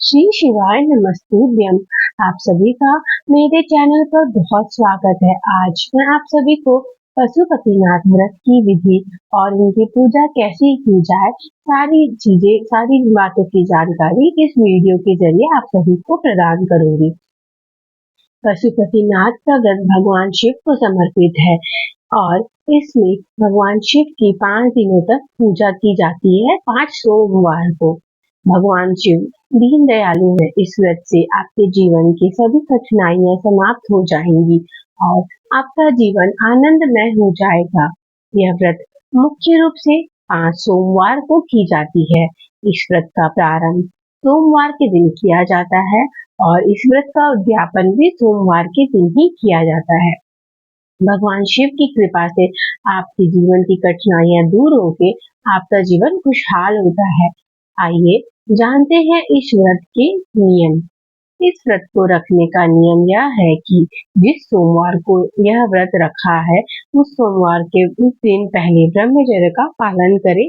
श्री शिवाय नमस्तुभ्यम। आप सभी का मेरे चैनल पर बहुत स्वागत है। आज मैं आप सभी को पशुपतिनाथ व्रत की विधि और इनकी पूजा कैसे की जाए, सारी बातों की जानकारी इस वीडियो के जरिए आप सभी को प्रदान करूंगी। पशुपतिनाथ का व्रत भगवान शिव को समर्पित है और इसमें भगवान शिव की 5 दिनों तक पूजा की जाती है। 5 सोमवार को भगवान शिव दीन दयालु है। इस व्रत से आपके जीवन की सभी कठिनाइयां समाप्त हो जाएंगी और आपका जीवन आनंदमय हो जाएगा। यह व्रत मुख्य रूप से 5 सोमवार को की जाती है। इस व्रत का प्रारंभ सोमवार के दिन किया जाता है और इस व्रत का उद्यापन भी सोमवार के दिन ही किया जाता है। भगवान शिव की कृपा से आपके जीवन की कठिनाइयां दूर होके आपका जीवन खुशहाल होता है। आइए जानते हैं इस व्रत के नियम। इस व्रत को रखने का नियम यह है कि जिस सोमवार को यह व्रत रखा है उस सोमवार के उस दिन पहले ब्रह्मचर्य का पालन करें।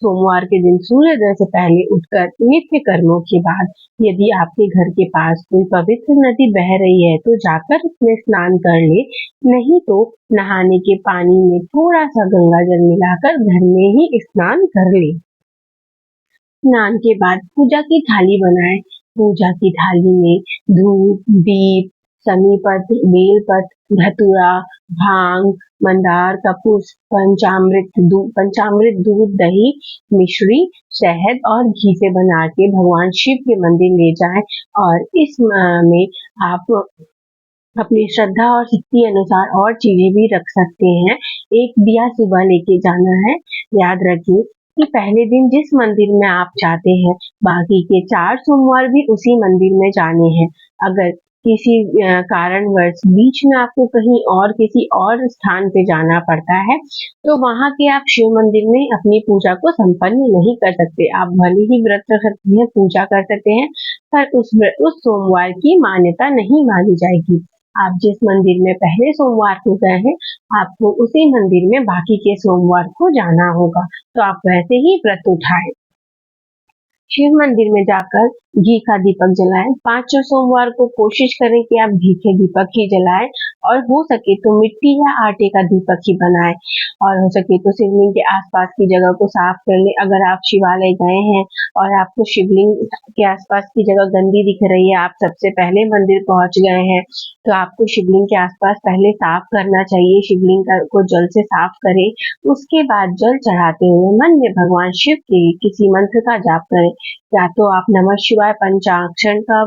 सोमवार के दिन सूर्योदय से पहले उठकर नित्य कर्मों के बाद यदि आपके घर के पास कोई पवित्र नदी बह रही है तो जाकर उसमें स्नान कर ले, नहीं तो नहाने के पानी में थोड़ा सा गंगा जल मिलाकर घर में ही स्नान कर ले। स्नान के बाद पूजा की थाली बनाएं। पूजा की थाली में धूप, दीप, समी पत्र, बेलपत्र, धतूरा, भांग, मंदार का पुष्प, पंचामृत दूध, दही, मिश्री, शहद और घी से बना के भगवान शिव के मंदिर ले जाएं और इस में आप अपनी श्रद्धा और शक्ति अनुसार और चीजें भी रख सकते हैं। एक दिया सुबह लेके जाना है। याद रखिए कि पहले दिन जिस मंदिर में आप जाते हैं बाकी के 4 सोमवार भी उसी मंदिर में जाने हैं। अगर किसी कारणवश बीच में आपको कहीं और किसी और स्थान पे जाना पड़ता है तो वहां के आप शिव मंदिर में अपनी पूजा को संपन्न नहीं कर सकते। आप भले ही व्रत रख सकते हैं, पूजा कर सकते हैं, पर उस सोमवार की मान्यता नहीं मानी जाएगी। आप जिस मंदिर में पहले सोमवार को गए हैं आपको उसी मंदिर में बाकी के सोमवार को जाना होगा। तो आप वैसे ही व्रत उठाएं। शिव मंदिर में जाकर घी का दीपक जलाएं। 5 सोमवार को कोशिश करें कि आप घी के दीपक ही जलाएं और हो सके तो मिट्टी या आटे का दीपक ही बनाएं और हो सके तो शिवलिंग के आसपास की जगह को साफ कर लें। अगर आप शिवालय गए हैं और आपको शिवलिंग के आसपास की जगह गंदी दिख रही है, आप सबसे पहले मंदिर पहुंच गए हैं, तो आपको शिवलिंग के आसपास पहले साफ करना चाहिए। शिवलिंग को जल से साफ करें। उसके बाद जल चढ़ाते हुए मन में भगवान शिव के किसी मंत्र का जाप करें। या तो आप नमः शिवाय पंचाक्षर का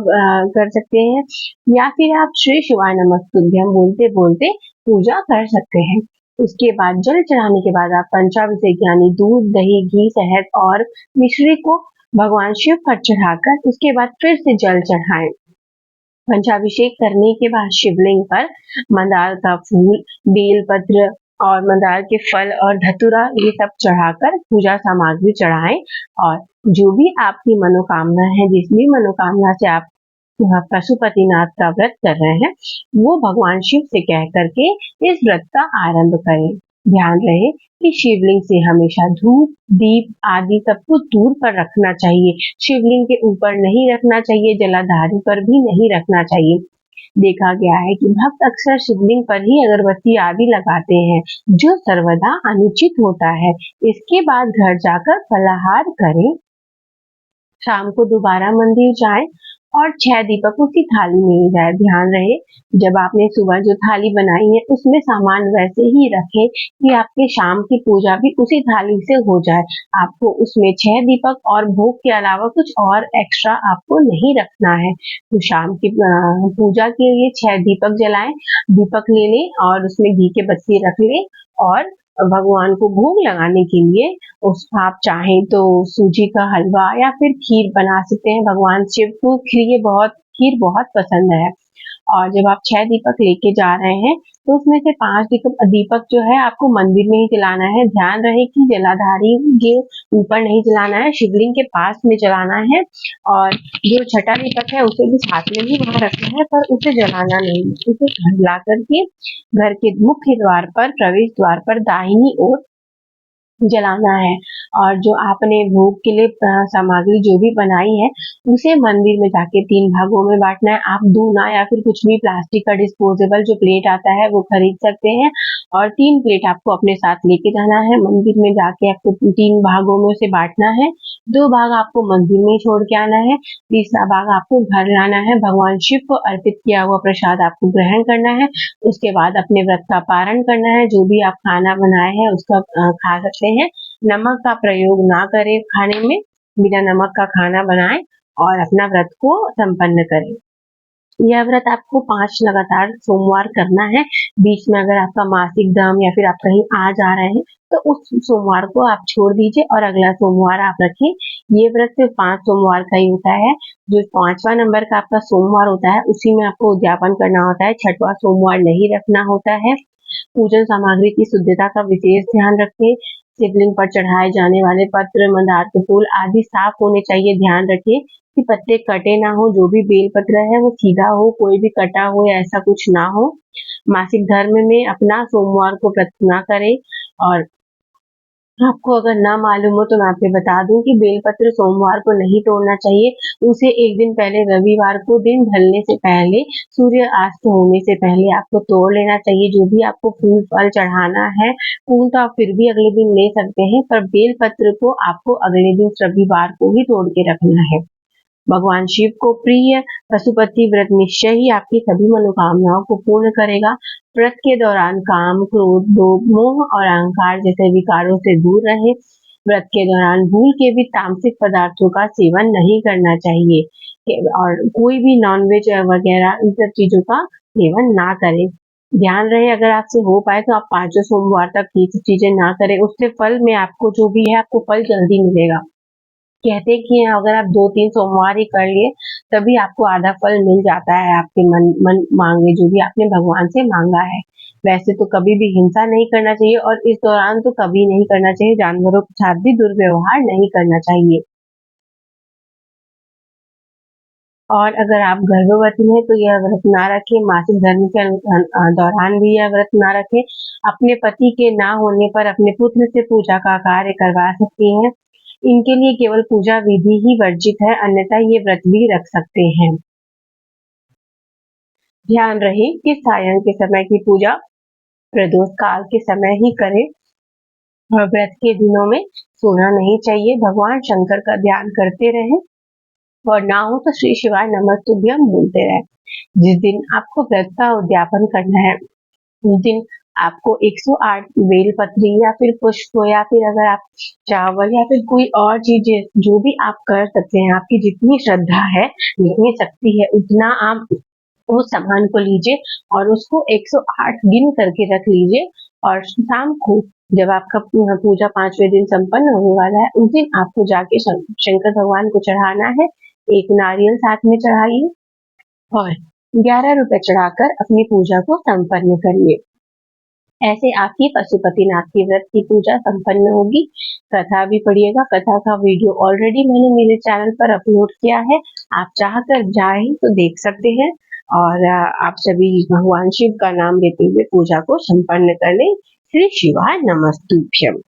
कर सकते हैं या फिर आप श्री शिवाय नमस्तुभ्यम बोलते बोलते पूजा कर सकते हैं। उसके बाद जल चढ़ाने के बाद आप पंचाभिषेक यानी दूध, दही, घी, शहद और मिश्री को भगवान शिव पर चढ़ाकर उसके बाद फिर से जल चढ़ाएं। पंचाभिषेक करने के बाद शिवलिंग पर मंदार का फूल, बेलपत्र और मंदार के फल और धतूरा ये सब चढ़ाकर पूजा सामग्री चढ़ाएं और जो भी आपकी मनोकामना है, जिस भी मनोकामना से आप पशुपतिनाथ का व्रत कर रहे हैं वो भगवान शिव से कह करके इस व्रत का आरंभ करें। ध्यान रहे कि शिवलिंग से हमेशा धूप, दीप आदि सब कुछ दूर पर रखना चाहिए। शिवलिंग के ऊपर नहीं रखना चाहिए, जलाधारी पर भी नहीं रखना चाहिए। देखा गया है कि भक्त अक्सर शिवलिंग पर ही अगरबत्ती आदि लगाते हैं, जो सर्वदा अनुचित होता है। इसके बाद घर जाकर फलाहार करें। शाम को दोबारा मंदिर जाएं और 6 दीपक उसी थाली में ही जाए। ध्यान रहे जब आपने सुबह जो थाली बनाई है उसमें सामान वैसे ही रखें कि आपके शाम की पूजा भी उसी थाली से हो जाए। आपको उसमें 6 दीपक और भोग के अलावा कुछ और एक्स्ट्रा आपको नहीं रखना है। तो शाम की पूजा के लिए 6 दीपक जलाएं, दीपक ले लें और उसमें घी के बत्ती रख लें और भगवान को भोग लगाने के लिए आप चाहें तो सूजी का हलवा या फिर खीर बना सकते हैं। भगवान शिव को खीर बहुत पसंद है। और जब आप 6 दीपक लेके जा रहे हैं तो उसमें से 5 दीपक जो है आपको मंदिर में ही जलाना है। ध्यान रहे कि जलाधारी के ऊपर नहीं जलाना है, शिवलिंग के पास में जलाना है और जो छठा दीपक है उसे भी साथ में ही वहां रखना है, पर उसे जलाना नहीं। उसे घर ला करके घर के मुख्य द्वार पर, प्रवेश द्वार पर दाहिनी ओर जलाना है और जो आपने भोग के लिए सामग्री जो भी बनाई है उसे मंदिर में जाके 3 भागों में बांटना है। आप दूना या फिर कुछ भी प्लास्टिक का डिस्पोजेबल जो प्लेट आता है वो खरीद सकते हैं और 3 प्लेट आपको अपने साथ लेके जाना है। मंदिर में जाके आपको 3 भागों में उसे बांटना है। 2 भाग आपको मंदिर में ही छोड़ के आना है, तीसरा भाग आपको घर लाना है। भगवान शिव को अर्पित किया हुआ प्रसाद आपको ग्रहण करना है। उसके बाद अपने व्रत का पारण करना है। जो भी आप खाना बनाए हैं उसका खा सकते हैं। नमक का प्रयोग ना करें खाने में, बिना नमक का खाना बनाएं और अपना व्रत को संपन्न करें। यह व्रत आपको 5 लगातार सोमवार करना है। बीच में अगर आपका मासिक धर्म या फिर आप कहीं आ जा रहे हैं तो उस सोमवार को आप छोड़ दीजिए और अगला सोमवार आप रखें। ये व्रत सिर्फ 5 सोमवार का ही होता है। जो 5वां नंबर का आपका सोमवार होता है उसी में आपको उद्यापन करना होता है। 6वां सोमवार नहीं रखना होता है। पूजन सामग्री की शुद्धता का विशेष ध्यान रखें। शिवलिंग पर चढ़ाए जाने वाले पत्र, मंदार के फूल आदि साफ होने चाहिए। ध्यान रखें कि पत्ते कटे ना हो। जो भी बेल पत्र है वो सीधा हो, कोई भी कटा हो या ऐसा कुछ ना हो। मासिक धर्म में अपना सोमवार को व्रत ना करें। और आपको अगर ना मालूम हो तो मैं आपको बता दूं कि बेलपत्र सोमवार को नहीं तोड़ना चाहिए। उसे एक दिन पहले रविवार को दिन ढलने से पहले, सूर्य अस्त होने से पहले आपको तोड़ लेना चाहिए। जो भी आपको फूल फल चढ़ाना है, फूल तो आप फिर भी अगले दिन ले सकते हैं, पर बेलपत्र को आपको अगले दिन रविवार को ही तोड़ के रखना है। भगवान शिव को प्रिय पशुपति व्रत निश्चय ही आपकी सभी मनोकामनाओं को पूर्ण करेगा। व्रत के दौरान काम, क्रोध, लोभ, मोह और अहंकार जैसे विकारों से दूर रहें। व्रत के दौरान भूल के भी तामसिक पदार्थों का सेवन नहीं करना चाहिए और कोई भी नॉनवेज वगैरह इन सब चीजों का सेवन ना करें। ध्यान रहे अगर आपसे हो पाए तो आप 5 सोमवार तक ये सब चीजें ना करें। उससे फल में आपको जो भी है आपको फल जल्दी मिलेगा। कहते कि अगर आप 2-3 सोमवार ही कर लिए तभी आपको आधा फल मिल जाता है। आपके मन मांगे जो भी आपने भगवान से मांगा है। वैसे तो कभी भी हिंसा नहीं करना चाहिए और इस दौरान तो कभी नहीं करना चाहिए। जानवरों के साथ भी दुर्व्यवहार नहीं करना चाहिए। और अगर आप गर्भवती हैं तो यह व्रत ना रखें। मासिक धर्म के दौरान भी यह व्रत ना रखें। अपने पति के ना होने पर अपने पुत्र से पूजा का कार्य करवा सकती हैं। इनके लिए केवल पूजा विधि ही वर्जित है, अन्यथा ये व्रत भी रख सकते हैं। ध्यान रहे कि सायं के समय की पूजा प्रदोष काल के समय ही करें और व्रत के दिनों में सोना नहीं चाहिए। भगवान शंकर का ध्यान करते रहें और ना हो तो श्री शिवाय नमस्तुभ्यम बोलते रहें। जिस दिन आपको व्रत का उद्यापन करना है उस दिन आपको 108 बेलपत्री या फिर पुष्प या फिर अगर आप चावल या फिर कोई और चीज जो भी आप कर सकते हैं, आपकी जितनी श्रद्धा है, जितनी शक्ति है, उतना आप उस सामान को लीजिए और उसको 108 गिन करके रख लीजिए। और शाम को जब आपका पूजा 5वें दिन संपन्न होने वाला है उस दिन आपको जाके शंकर भगवान को चढ़ाना है। एक नारियल साथ में चढ़ाइए और 11 रुपए चढ़ाकर अपनी पूजा को संपन्न करिए। ऐसे आपकी पशुपतिनाथ की व्रत की पूजा संपन्न होगी। कथा भी पढ़िएगा। कथा का वीडियो ऑलरेडी मैंने मेरे चैनल पर अपलोड किया है। आप चाहकर जाएं तो देख सकते हैं और आप सभी भगवान शिव का नाम लेते हुए पूजा को संपन्न कर लें। श्री शिवाय नमस्तुभ्यम।